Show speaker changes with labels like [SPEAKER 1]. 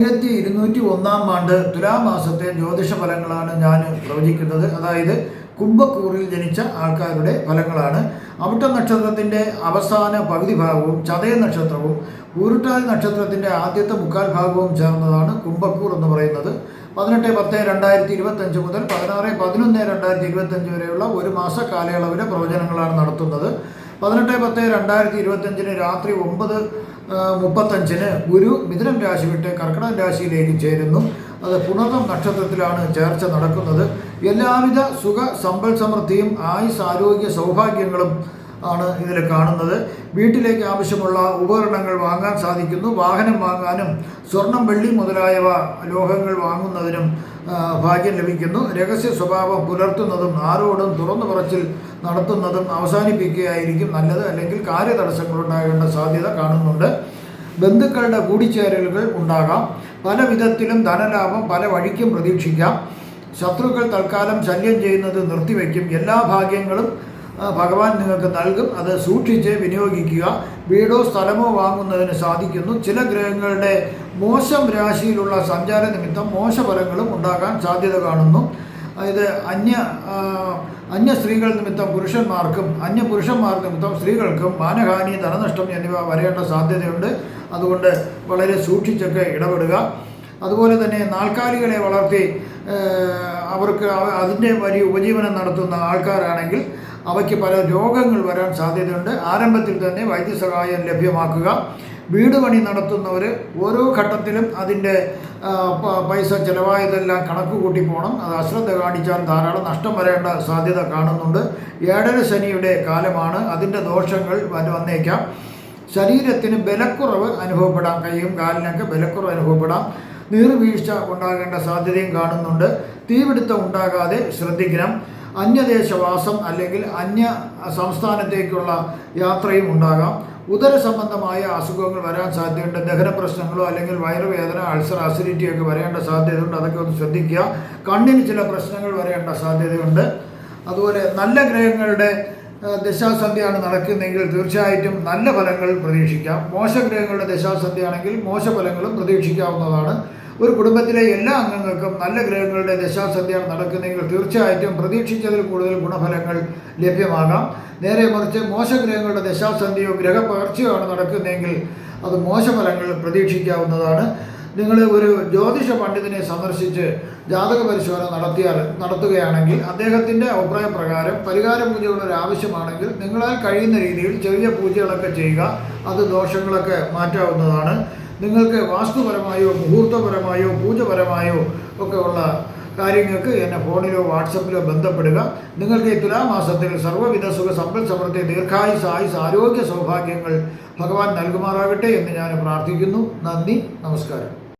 [SPEAKER 1] 1201 തുലാമാസത്തെ ജ്യോതിഷ ഫലങ്ങളാണ് ഞാൻ പ്രവചിക്കുന്നത്. അതായത് കുംഭക്കൂറിൽ ജനിച്ച ആൾക്കാരുടെ ഫലങ്ങളാണ്. അവിട്ട നക്ഷത്രത്തിൻ്റെ അവസാന പകുതി ഭാഗവും ചതയ നക്ഷത്രവും പൂരുട്ടാതി നക്ഷത്രത്തിൻ്റെ ആദ്യത്തെ മുക്കാൽ ഭാഗവും ചേർന്നതാണ് കുംഭക്കൂർ എന്ന് പറയുന്നത്. 18-10-2025 മുതൽ 16-11-2025 വരെയുള്ള ഒരു മാസ കാലയളവിലെ പ്രവചനങ്ങളാണ് നടത്തുന്നത്. 18-10-2025 രാത്രി 9:35 ഗുരു മിഥുനം രാശി വിട്ട് കർക്കിടകം രാശിയിലേക്ക് ചേരുന്നു. അത് പുണർന്നം നക്ഷത്രത്തിലാണ് ചേർച്ച നടക്കുന്നത്. എല്ലാവിധ സുഖ സമ്പൽ സമൃദ്ധിയും ആയുസ് ആരോഗ്യ സൗഭാഗ്യങ്ങളും ആണ് ഇതിൽ കാണുന്നത്. വീട്ടിലേക്ക് ആവശ്യമുള്ള ഉപകരണങ്ങൾ വാങ്ങാൻ സാധിക്കുന്നു. വാഹനം വാങ്ങാനും സ്വർണം വെള്ളി മുതലായവ ലോഹങ്ങൾ വാങ്ങുന്നതിനും ഭാഗ്യം ലഭിക്കുന്നു. രഹസ്യ സ്വഭാവം പുലർത്തുന്നതും ആരോടും തുറന്നു പറച്ചിൽ നടത്തുന്നതും അവസാനിപ്പിക്കുകയായിരിക്കും നല്ലത്. അല്ലെങ്കിൽ കാര്യതടസ്സങ്ങൾ ഉണ്ടാകേണ്ട സാധ്യത കാണുന്നുണ്ട്. ബന്ധുക്കളുടെ കൂടിച്ചേരലുകൾ ഉണ്ടാകാം. പല വിധത്തിലും ധനലാഭം പല വഴിക്കും പ്രതീക്ഷിക്കാം. ശത്രുക്കൾ തൽക്കാലം ശല്യം ചെയ്യുന്നത് നിർത്തിവെക്കും. എല്ലാ ഭാഗ്യങ്ങളും ഭഗവാൻ നിങ്ങൾക്ക് നൽകും. അത് സൂക്ഷിച്ച് വിനിയോഗിക്കുക. വീടോ സ്ഥലമോ വാങ്ങുന്നതിന് സാധിക്കുന്നു. ചില ഗ്രഹങ്ങളുടെ മോശം രാശിയിലുള്ള സഞ്ചാര നിമിത്തം മോശഫലങ്ങളും ഉണ്ടാകാൻ സാധ്യത കാണുന്നു. അതായത് അന്യ സ്ത്രീകൾ നിമിത്തം പുരുഷന്മാർക്കും അന്യ പുരുഷന്മാർ നിമിത്തം സ്ത്രീകൾക്കും മാനഹാനി ധനനഷ്ടം എന്നിവ വരേണ്ട സാധ്യതയുണ്ട്. അതുകൊണ്ട് വളരെ സൂക്ഷിച്ചൊക്കെ ഇടപെടുക. അതുപോലെ തന്നെ നാൽക്കാലികളെ വളർത്തി അവർക്ക് അതിൻ്റെ വലിയ ഉപജീവനം നടത്തുന്ന ആൾക്കാരാണെങ്കിൽ അവയ്ക്ക് പല രോഗങ്ങൾ വരാൻ സാധ്യതയുണ്ട്. ആരംഭത്തിൽ തന്നെ വൈദ്യസഹായം ലഭ്യമാക്കുക. വീട് പണി നടത്തുന്നവർ ഓരോ ഘട്ടത്തിലും അതിൻ്റെ പൈസ ചിലവായതെല്ലാം കണക്ക് കൂട്ടി പോകണം. അത് അശ്രദ്ധ കാണിച്ചാൽ ധാരാളം നഷ്ടം വരേണ്ട സാധ്യത കാണുന്നുണ്ട്. ഏഴര ശനിയുടെ കാലമാണ്. അതിൻ്റെ ദോഷങ്ങൾ വന്നേക്കാം. ശരീരത്തിന് ബലക്കുറവ് അനുഭവപ്പെടാം. കൈയും കാലിനൊക്കെ ബലക്കുറവ് അനുഭവപ്പെടാം. നീർവീഴ്ച ഉണ്ടാകേണ്ട സാധ്യതയും കാണുന്നുണ്ട്. തീപിടുത്തം ഉണ്ടാകാതെ ശ്രദ്ധിക്കണം. അന്യദേശവാസം അല്ലെങ്കിൽ അന്യ സംസ്ഥാനത്തേക്കുള്ള യാത്രയും ഉണ്ടാകാം. ഉദര സംബന്ധമായ അസുഖങ്ങൾ വരാൻ സാധ്യതയുണ്ട്. ദഹന പ്രശ്നങ്ങളോ അല്ലെങ്കിൽ വയറുവേദന, അൾസർ, അസിഡിറ്റിയൊക്കെ വരേണ്ട സാധ്യതയുണ്ട്. അതൊക്കെ ഒന്ന് ശ്രദ്ധിക്കുക. കണ്ണിന് ചില പ്രശ്നങ്ങൾ വരേണ്ട സാധ്യതയുണ്ട്. അതുപോലെ നല്ല ഗ്രഹങ്ങളുടെ ദശാസന്ധിയാണ് നടക്കുന്നതെങ്കിൽ തീർച്ചയായിട്ടും നല്ല ഫലങ്ങൾ പ്രതീക്ഷിക്കാം. മോശഗ്രഹങ്ങളുടെ ദശാസന്ധിയാണെങ്കിൽ മോശഫലങ്ങളും പ്രതീക്ഷിക്കാവുന്നതാണ്. ഒരു കുടുംബത്തിലെ എല്ലാ അംഗങ്ങൾക്കും നല്ല ഗ്രഹങ്ങളുടെ ദശാസന്ധിയാണ് നടക്കുന്നതെങ്കിൽ തീർച്ചയായിട്ടും പ്രതീക്ഷിച്ചതിൽ കൂടുതൽ ഗുണഫലങ്ങൾ ലഭ്യമാകാം. നേരെ മറിച്ച് മോശഗ്രഹങ്ങളുടെ ദശാസന്ധിയോ ഗ്രഹപകർച്ചയോ ആണ് നടക്കുന്നതെങ്കിൽ അത് മോശഫലങ്ങൾ പ്രതീക്ഷിക്കാവുന്നതാണ്. നിങ്ങൾ ഒരു ജ്യോതിഷ പണ്ഡിതനെ സന്ദർശിച്ച് ജാതക പരിശോധന നടത്തുകയാണെങ്കിൽ അദ്ദേഹത്തിൻ്റെ അഭിപ്രായ പ്രകാരം പരിഹാര പൂജകളൊരു ആവശ്യമാണെങ്കിൽ നിങ്ങളാൽ കഴിയുന്ന രീതിയിൽ ചെറിയ പൂജകളൊക്കെ ചെയ്യുക. അത് ദോഷങ്ങളൊക്കെ മാറ്റാവുന്നതാണ്. നിങ്ങൾക്ക് വാസ്തുപരമായോ മുഹൂർത്തപരമായോ പൂജപരമായോ ഒക്കെ ഉള്ള കാര്യങ്ങൾക്ക് എന്നെ ഫോണിലോ വാട്സപ്പിലോ ബന്ധപ്പെടുക. നിങ്ങൾക്ക് ഈ തുലാമാസത്തിൽ സർവ്വവിധ സുഖ സമ്പൽ സമൃദ്ധി ദീർഘായുസ് ആയുസ് ആരോഗ്യ സൗഭാഗ്യങ്ങൾ ഭഗവാൻ നൽകുമാറാകട്ടെ എന്ന് ഞാൻ പ്രാർത്ഥിക്കുന്നു. നന്ദി, നമസ്കാരം.